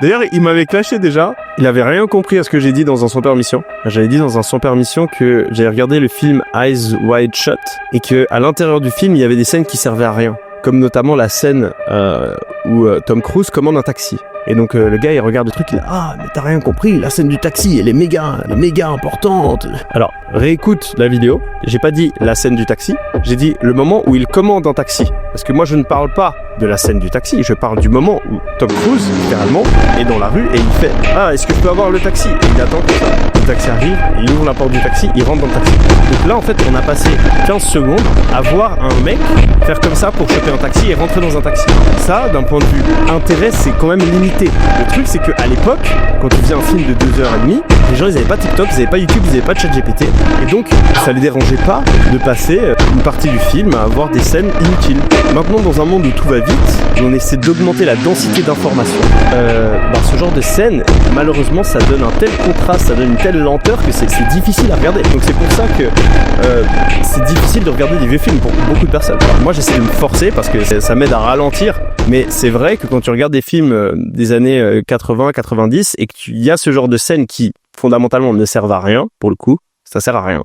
D'ailleurs, il m'avait clashé déjà. Il avait rien compris à ce que j'ai dit dans un Sans Permission. J'avais dit dans un Sans Permission que j'avais regardé le film Eyes Wide Shut et que à l'intérieur du film, il y avait des scènes qui servaient à rien. Comme notamment la scène où Tom Cruise commande un taxi. Et donc le gars il regarde le truc, il dit ah mais t'as rien compris, la scène du taxi elle est méga importante. Alors réécoute la vidéo, j'ai pas dit la scène du taxi, j'ai dit le moment où il commande un taxi. Parce que moi je ne parle pas de la scène du taxi, je parle du moment où Tom Cruise littéralement est dans la rue et il fait ah est-ce que je peux avoir le taxi? Et il attend que ça. Le taxi arrive, il ouvre la porte du taxi, il rentre dans le taxi. Donc là en fait on a passé 15 secondes à voir un mec faire comme ça pour choper un taxi et rentrer dans un taxi. Ça d'un point de vue intérêt c'est quand même limité. Le truc c'est qu'à l'époque, quand tu faisais un film de 2h30, les gens ils avaient pas TikTok, ils avaient pas YouTube, ils avaient pas ChatGPT et donc ça les dérangeait pas de passer une partie du film à avoir des scènes inutiles. Maintenant dans un monde où tout va vite, où on essaie d'augmenter la densité d'informations, ce genre de scène, malheureusement ça donne un tel contraste, ça donne une telle lenteur que c'est difficile à regarder. Donc c'est pour ça que c'est difficile de regarder des vieux films pour beaucoup de personnes. Alors, moi j'essaie de me forcer parce que ça m'aide à ralentir, mais c'est vrai que quand tu regardes des films des années 80-90 et qu'il y a ce genre de scènes qui fondamentalement ne servent à rien, pour le coup, ça sert à rien.